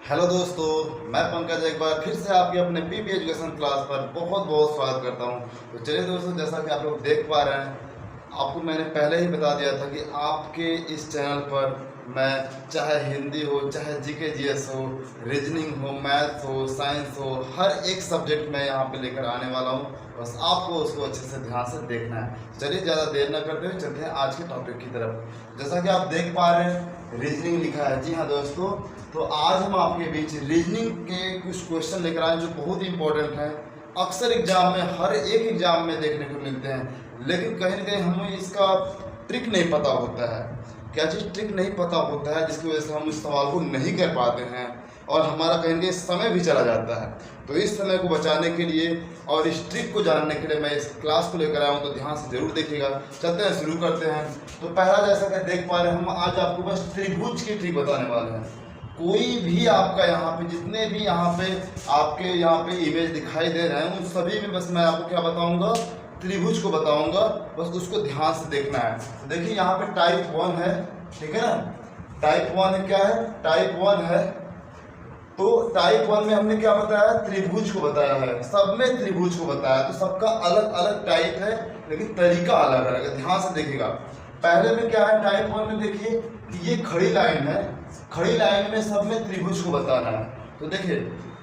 Hello दोस्तों, मैं पंकज एक बार फिर से आपके अपने पीपी एजुकेशन क्लास पर बहुत बहुत स्वागत करता हूं। तो चलिए दोस्तों, जैसा कि आप लोग देख पा रहे हैं, आपको मैंने पहले ही बता दिया था कि आपके इस चैनल पर मैं चाहे हिंदी हो, चाहे जीके जीएस हो, रीजनिंग हो, मैथ्स हो, साइंस हो, हर एक सब्जेक्ट मैं यहाँ पे लेकर आने वाला हूँ। बस आपको उसको अच्छे से ध्यान से देखना है। चलिए ज़्यादा देर न करते हुए चलते हैं आज के टॉपिक की तरफ। जैसा कि आप देख पा रहे हैं, रीजनिंग लिखा है। जी हाँ दोस्तों, तो आज हम आपके बीच रीजनिंग के कुछ क्वेश्चन लेकर आए जो बहुत ही इंपॉर्टेंट हैं। अक्सर एग्जाम में, हर एक एग्जाम में देखने को मिलते हैं, लेकिन कहीं ना कहीं हमें इसका ट्रिक नहीं पता होता है। क्या चीज़ ट्रिक नहीं पता होता है, जिसकी वजह से हम इस सवाल को नहीं कर पाते हैं और हमारा कहीं ना कहीं समय भी चला जाता है। तो इस समय को बचाने के लिए और इस ट्रिक को जानने के लिए मैं इस क्लास को लेकर आया हूँ, तो ध्यान से जरूर देखिएगा। चलते हैं, शुरू करते हैं। तो पहला, जैसा कि देख पा रहे हैं, हम आज आपको बस त्रिभुज की ट्रिक बताने वाले हैं। कोई भी आपका यहाँ पे, जितने भी यहाँ पे आपके यहाँ पे इमेज दिखाई दे रहे हैं, उन सभी में बस मैं आपको क्या बताऊंगा, त्रिभुज को बताऊंगा। बस उसको ध्यान से देखना है। तो देखिए, यहाँ पे टाइप 1 है, ठीक है ना। टाइप 1 है, क्या है, टाइप 1 है। तो टाइप 1 में हमने क्या बताया, त्रिभुज को बताया है। सब में त्रिभुज को बताया, तो सबका अलग अलग टाइप है, लेकिन तरीका अलग अलग है। ध्यान से देखिएगा। पहले में क्या है, टाइप 1 में देखिए कि ये खड़ी लाइन है। खड़ी लाइन में सब में त्रिभुज को बताना है। तो देखिए,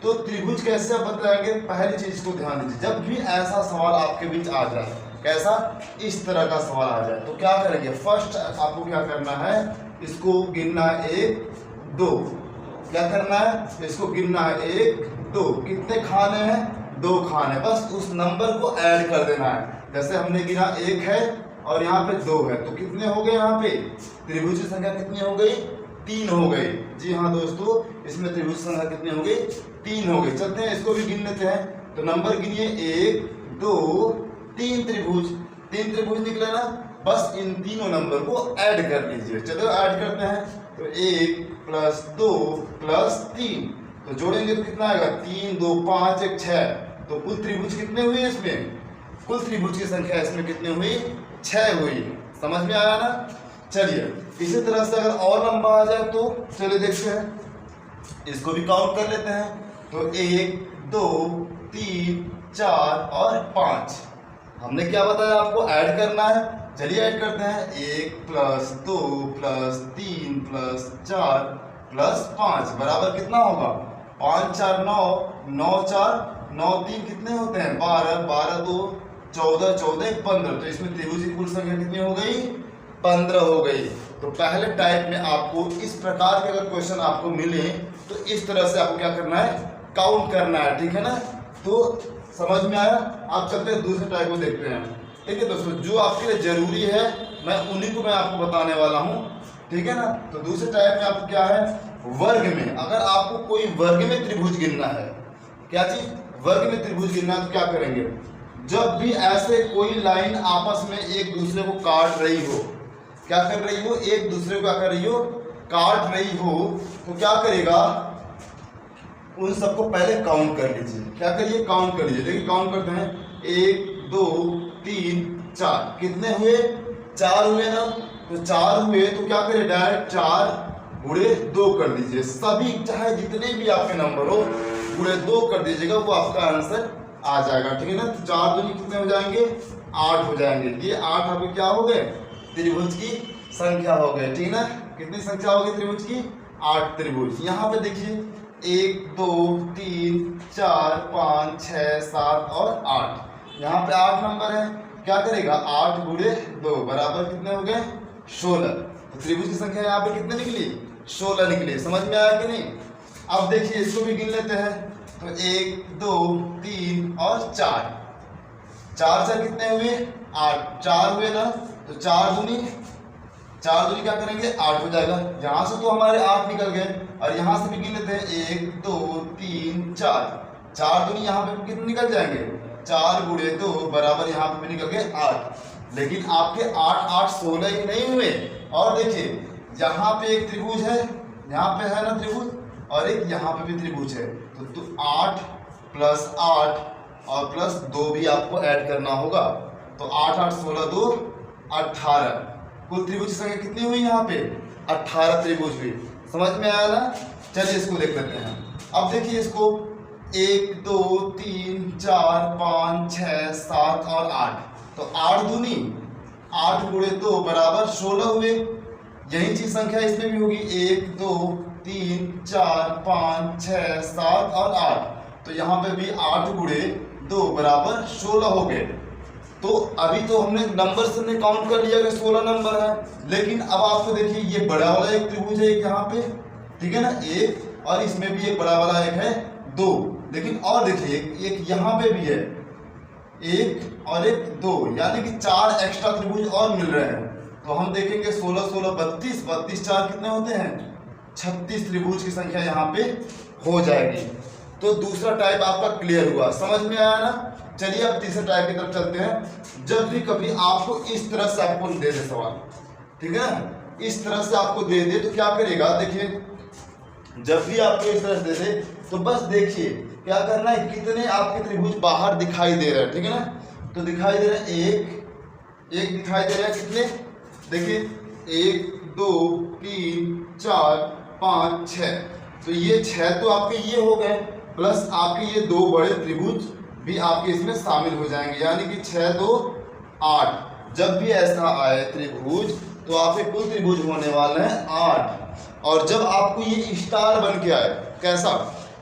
तो त्रिभुज कैसे आप बताएंगे, पहली चीज को ध्यान दीजिए। जब भी ऐसा सवाल आपके बीच आ जाए, कैसा, इस तरह का सवाल आ जाए, तो क्या करेंगे, फर्स्ट आपको क्या करना है, इसको गिनना है 1 2। क्या करना है, इसको गिनना है 1 2। कितने खाने हैं, 2 खाने। बस उस नंबर को ऐड कर देना है। जैसे हमने गिना 1 है और यहाँ पे 2 है, तो कितने हो गए, यहाँ पे त्रिभुज की संख्या कितनी हो गई, 3 हो गई। जी हाँ दोस्तों, इसमें त्रिभुज की संख्या कितनी हो गई, 3 हो गई। चलते हैं, इसको भी गिन लेते हैं। तो नंबर गिनिए, 1 2 3 त्रिभुज। 3 त्रिभुज निकले ना। बस इन तीनों नंबर को ऐड कर लीजिए। चलो ऐड करते हैं। तो 1 + 2 + 3, तो जोड़ेंगे तो कितना आएगा, 3 2 5 1 6। तो कुल त्रिभुज कितने हुए इसमें, कुल त्रिभुज की संख्या इसमें कितनी हुई, 6 हुई। समझ में आया ना। चलिए, इसी तरह से अगर और लंबा आ जाए तो चलिए देखते हैं, इसको भी काउंट कर लेते हैं। तो 1 2 3 4 और 5। हमने क्या बताया, आपको ऐड करना है। चलिए ऐड करते हैं। 1 + 2 + 3 + 4 + 5 बराबर कितना होगा, 5 4 9 9 4 9 3 कितने होते हैं, 12 12 2 14 14 15। तो इसमें त्रिभुज की कुल संख्या कितनी हो गई, 15 हो गई। तो पहले टाइप में आपको इस प्रकार के अगर क्वेश्चन आपको मिले, तो इस तरह से आपको क्या करना है, काउंट करना है, ठीक है ना। तो समझ में आया। आप चलते हैं दूसरे टाइप को देखते हैं। ठीक है दोस्तों, जो आपके लिए जरूरी है मैं उन्हीं को मैं आपको बताने वाला हूँ, ठीक है ना। तो दूसरे टाइप में आपको क्या है, वर्ग में। अगर आपको कोई वर्ग में त्रिभुज गिनना है, क्या चीज, वर्ग में त्रिभुज गिनना है, तो क्या करेंगे, जब भी ऐसे कोई लाइन आपस में एक दूसरे को काट रही हो, क्या कर रही हो, एक दूसरे को क्या कर रही हो, काट रही हो, तो क्या करेगा, उन सबको पहले काउंट कर लीजिए। क्या करिए, काउंट कर लीजिए। देखिए काउंट करते हैं, 1 2 3 4। कितने हुए, 4 हुए ना। तो 4 हुए तो क्या करिए, डायरेक्ट 4 गुणे 2 कर दीजिए। सभी, चाहे जितने भी आपके नंबर हो, गुणे 2 कर दीजिएगा, वो आपका आंसर आ जाएगा, ठीक है ना। तो 4 दूनी कितने हो जाएंगे, 8 हो जाएंगे। ये 8 आपके क्या हो गए, त्रिभुज की संख्या हो गए, ठीक है ना। कितनी संख्या हो गई त्रिभुज की, 8 त्रिभुज। यहाँ पे देखिए 1 2 3 4 5 6 7 और 8। यहाँ पे 8 नंबर है। क्या करेगा, 8 गुणे 2 बराबर कितने हो गए, 16। तो त्रिभुज की संख्या यहाँ पे कितने निकली, 16 निकली। समझ में आया कि नहीं। अब देखिए, इसको भी गिन लेते हैं। तो 1 2 3 और 4। 4 4 कितने हुए, 8। 4 हुए ना। तो 4 दूनी क्या करेंगे, 8 हो जाएगा। यहाँ से तो हमारे 8 निकल गए, और यहाँ से भी गिन लेते हैं, 1 2 3 4। 4 दूनी यहाँ पे कितने निकल जाएंगे, 4 गुणे 2 बराबर यहाँ पे भी निकल गए 8। लेकिन आपके 8 8 16 ही नहीं हुए। और देखिए, यहाँ पे एक त्रिभुज है, यहाँ पे है ना त्रिभुज, और एक यहाँ पे भी त्रिभुज है। तो 8 + 8 और +2 भी आपको ऐड करना होगा। तो 8 8 16 2 18। कुल त्रिभुज की संख्या कितनी हुई, यहाँ पे 18 त्रिभुज हुई। समझ में आया ना? चलिए इसको देख लेते हैं। अब देखिए इसको 1 2 3 4 5 6 7 और 8, तो 8 दूनी 8 गुणे 2 बराबर 16 हुए। यही चीज संख्या इसमें भी होगी, 1 2 3 4 5 6 7 और 8, तो यहाँ पे भी 8 गुणे 2 बराबर 16 हो गए। तो अभी तो हमने नंबर से हमने काउंट कर लिया कि 16 नंबर है, लेकिन अब आपको देखिए ये बड़ा वाला एक त्रिभुज है एक यहाँ पे, ठीक है ना, एक, और इसमें भी एक बड़ा वाला एक है 2, लेकिन और देखिए एक यहाँ पे भी है, एक और एक 2, यानी कि 4 एक्स्ट्रा त्रिभुज और मिल रहे हैं। तो हम देखेंगे 16 16 32, 32 4 कितने होते हैं, 36 त्रिभुज की संख्या यहाँ पे हो जाएगी। तो दूसरा टाइप आपका क्लियर हुआ, समझ में आया ना? चलिए अब तीसरे टाइप की तरफ चलते हैं। जब भी कभी आपको इस तरह से आपको दे दे सवाल, ठीक है ना, इस तरह से आपको दे दे तो क्या करेगा, देखिए जब भी आपको इस तरह से दे दे तो बस देखिए क्या करना है, कितने आपके त्रिभुज बाहर दिखाई दे रहे हैं, ठीक है ना, तो दिखाई दे रहे हैं एक दिखाई दे रहा है, कितने देखिए 1 2 3 4 5 6, तो ये 6 तो आपके ये हो गए, प्लस आपके ये 2 बड़े त्रिभुज भी आपके इसमें शामिल हो जाएंगे, यानी कि 6 2 8। जब भी ऐसा आए त्रिभुज तो आपके कुल त्रिभुज होने वाले हैं 8। और जब आपको ये स्टार बन के आए, कैसा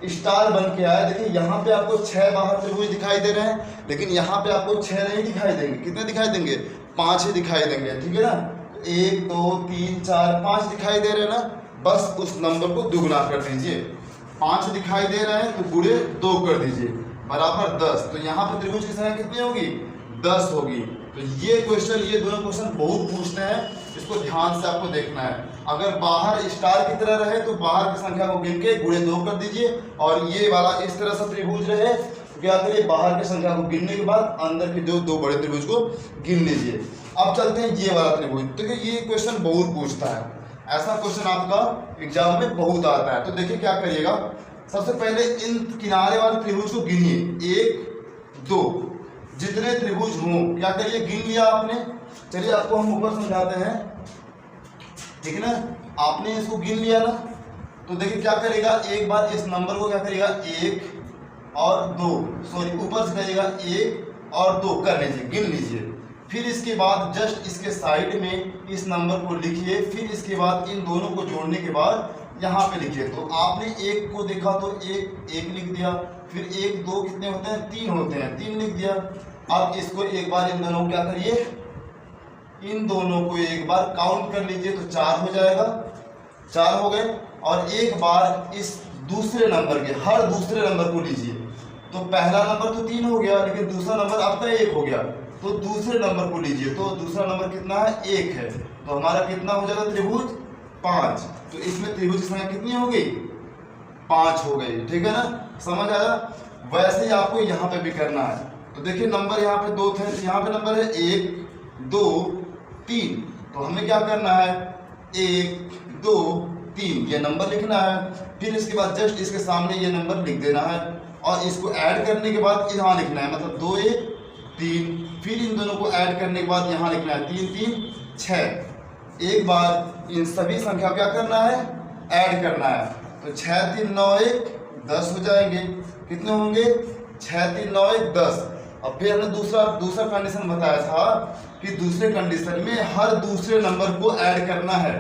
स्टार बन के आए, देखिए यहाँ पे आपको 6 बाहर त्रिभुज दिखाई दे रहे हैं, लेकिन यहाँ पे आपको 6 नहीं दिखाई देंगे, कितने दिखाई देंगे, 5 ही दिखाई देंगे, ठीक है ना। 1 2 3 4 5 दिखाई दे रहे हैं ना, बस उस नंबर को दुगना कर दीजिए, 5 दिखाई दे रहे हैं तो गुणे 2 कर दीजिए बराबर 10। तो यहाँ पे त्रिभुज की संख्या कितनी होगी, 10 होगी। तो ये क्वेश्चन, ये दोनों क्वेश्चन बहुत पूछते हैं, इसको ध्यान से आपको देखना है। अगर बाहर स्टार की तरह रहे तो बाहर की संख्या को गिन के गुणे 2 कर दीजिए, और ये वाला इस तरह से त्रिभुज रहे तो क्या करिए, बाहर की संख्या को गिनने के बाद अंदर के जो 2 बड़े त्रिभुज को गिन लीजिए। अब चलते हैं ये वाला त्रिभुज, तो ये क्वेश्चन बहुत पूछता है, ऐसा क्वेश्चन आपका एग्जाम में बहुत आता है। तो देखिए क्या करिएगा, सबसे पहले इन किनारे वाले त्रिभुज को गिनिए, 1 2, जितने त्रिभुज हों क्या करिए, गिन लिया आपने। चलिए आपको हम ऊपर समझाते हैं, ठीक है ना, आपने इसको गिन लिया ना, तो देखिए क्या करेगा, एक बार इस नंबर को क्या करेगा, 1 और 2, सॉरी ऊपर से करिएगा 1 और 2 कर लीजिए, गिन लीजिए। फिर इसके बाद जस्ट इसके साइड में इस नंबर को लिखिए, फिर इसके बाद इन दोनों को जोड़ने के बाद यहाँ पे लिखिए। तो आपने 1 को देखा तो 1 लिख दिया, फिर 1 2 कितने होते हैं, 3 होते हैं, 3 लिख दिया। अब इसको एक बार इन दोनों को क्या करिए, इन दोनों को एक बार काउंट कर लीजिए, तो 4 हो जाएगा, 4 हो गए। और एक बार इस दूसरे नंबर के हर दूसरे नंबर को लीजिए, तो पहला नंबर तो 3 हो गया, लेकिन दूसरा नंबर आपका 1 हो गया, तो दूसरे नंबर को लीजिए, तो दूसरा नंबर कितना है, 1 है, तो हमारा कितना हो जाएगा त्रिभुज 5। तो इसमें त्रिभुज की संख्या कितनी हो गई, 5 हो गई, ठीक है ना, समझ आया। वैसे ही आपको यहाँ पे भी करना है। तो देखिए नंबर यहाँ पे 2 थे, तो यहाँ पे नंबर है 1 2 3, तो हमें क्या करना है, 1 2 3 ये नंबर लिखना है। फिर इसके बाद जस्ट इसके सामने ये नंबर लिख देना है, और इसको ऐड करने के बाद यहाँ लिखना है, मतलब 2 1 3, फिर इन दोनों को ऐड करने के बाद यहाँ लिखना है 3 3 6। एक बार इन सभी संख्या क्या करना है, ऐड करना है, तो 6 3 9 1 10 हो जाएंगे, कितने होंगे, 6 3 9 1 10। अब फिर हमने दूसरा कंडीशन बताया था कि दूसरे कंडीशन में हर दूसरे नंबर को ऐड करना है।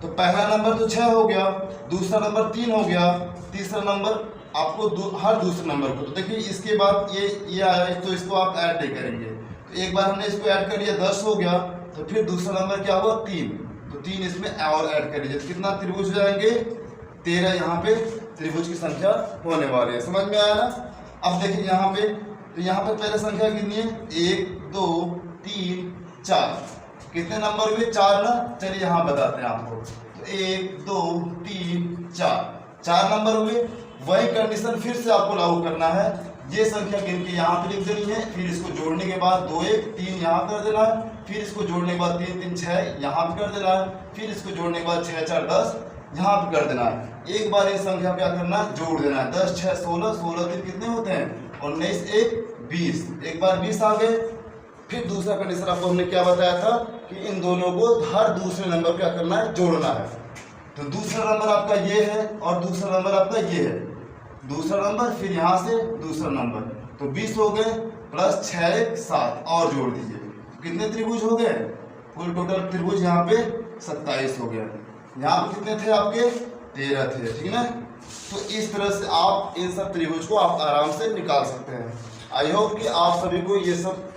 तो पहला नंबर तो 6 हो गया, दूसरा नंबर 3 हो गया, तीसरा नंबर आपको हर दूसरे नंबर को, तो देखिए इसके बाद ये आया, तो इसको आप ऐड नहीं करेंगे। तो एक बार हमने इसको ऐड कर लिया, 10 हो गया, तो फिर दूसरा नंबर क्या हुआ, 3, तो 3 इसमें और ऐड कर लीजिए, तो कितना त्रिभुज हो जाएंगे, 13 यहाँ पे त्रिभुज की संख्या होने वाली है, समझ में आया ना। अब देखिए यहाँ पे, तो यहाँ पे पहले संख्या कितनी है, 1 2 3 4, कितने नंबर हुए, 4 ना। चलिए यहाँ बताते हैं आपको, तो 1 2 3 4 नंबर हुए। वही कंडीशन फिर से आपको लागू करना है, ये संख्या गिन के यहाँ पे लिख देनी है, फिर इसको जोड़ने के बाद 2 1 3 यहाँ कर देना है, फिर इसको जोड़ने के बाद 3 3 6 यहाँ पे कर देना है, फिर इसको जोड़ने के बाद 6 4 10 यहाँ पे कर देना है। एक बार ये संख्या क्या करना है, जोड़ देना है, 10 6 16, 16 3 कितने होते हैं, 19 1 20, एक बार 20 आ गए। फिर दूसरा कंडीशन आपको हमने क्या बताया था कि इन दोनों को हर दूसरे नंबर क्या करना है, जोड़ना है। तो दूसरा नंबर आपका ये है और दूसरा नंबर आपका ये है, दूसरा नंबर फिर यहाँ से दूसरा नंबर, तो 20 हो गए प्लस 6 1 7 और जोड़ दीजिए, कितने त्रिभुज हो गए? कुल टोटल त्रिभुज यहाँ पे 27 हो गया। यहाँ पे कितने थे आपके? 13 थे, ठीक है ना। तो इस तरह से आप इन सब त्रिभुज को आप आराम से निकाल सकते हैं। आई होप कि आप सभी को ये सब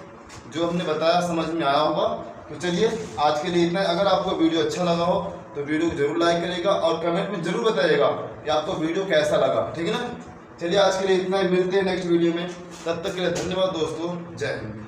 जो हमने बताया समझ में आया होगा। तो चलिए आज के लिए इतना। अगर आपको वीडियो अच्छा लगा हो तो वीडियो को जरूर लाइक करिएगा और कमेंट में जरूर बताइएगा कि आपको वीडियो कैसा लगा, ठीक है ना। चलिए आज के लिए इतना ही, मिलते हैं नेक्स्ट वीडियो में। तब तक के लिए धन्यवाद दोस्तों, जय हिंद।